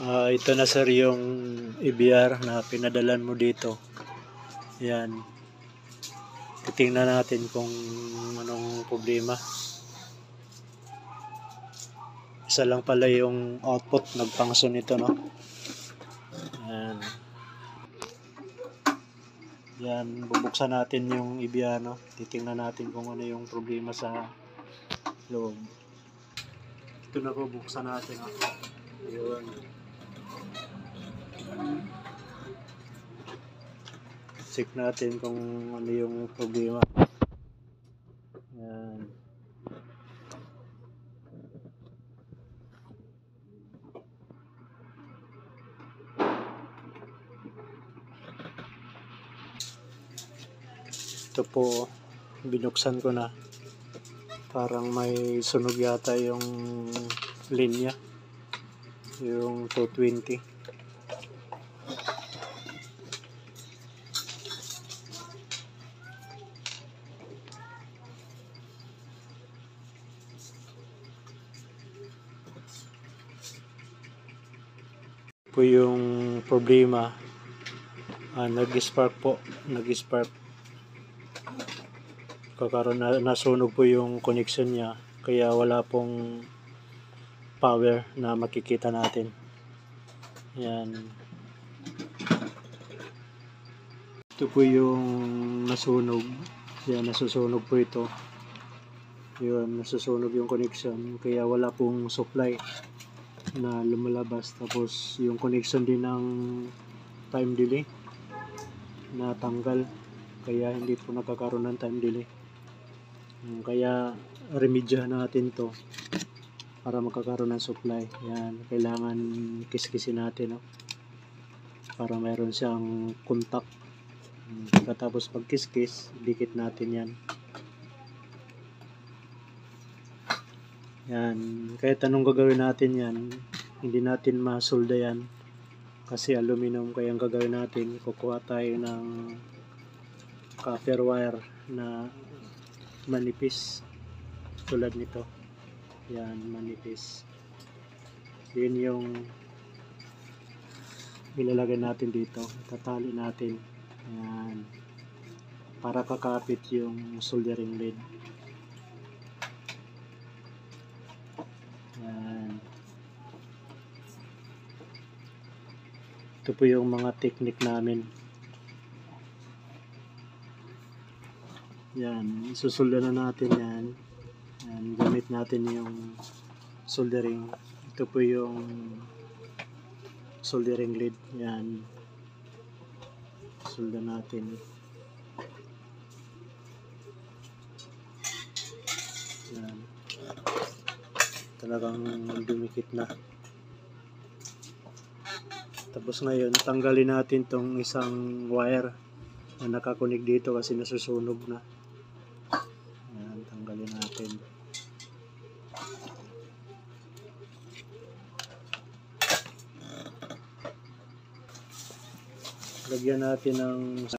Ito na sir yung EBR na pinadalan mo dito. Yan. Titingnan natin kung anong problema. Isa lang pala yung output nag-function nito, no? Yan. Yan, bubuksan natin yung EBR, no? Titingnan natin kung ano yung problema sa loob. Ito na, bubuksan natin, no? Yun. Check natin kung ano yung problema. Yan. Ito po, binuksan ko na. Parang may sunog yata yung linya. Yung 220. Po yung problema, nag-spark po, kakaroon na nasunog po yung connection niya, kaya wala pong power na makikita natin. Yan, ito po yung nasunog. Yan, nasusunog po ito. Yun, nasusunog yung connection, kaya wala pong supply na lumalabas. Tapos yung connection din ng time delay na tanggal, kaya hindi po nakakaroon ng time delay. Kaya remedyahan natin to para magkakaroon ng supply. Yan, kailangan kiskisin natin, no? Para mayroon siyang contact. Pagkatapos pag kiskis, dikit natin yan. Yan, kahit anong gagawin natin yan, hindi natin masolda yan kasi aluminum. Kaya ang gagawin natin, kukuha tayo ng copper wire na manipis tulad nito. Yan, manipis. Yun yung ilalagay natin dito, tatali natin. Yan, para kakapit yung soldering lead. Yan. Ito po yung mga technique namin. Yan, susolda na natin yan. Yan, gamit natin yung soldering. Ito po yung soldering lead. Yan, solda natin. Yan, talagang dumikit na. Tapos ngayon, tanggalin natin tong isang wire na nakakunik dito kasi nasusunog na. Yan, tanggalin natin. Lagyan natin ng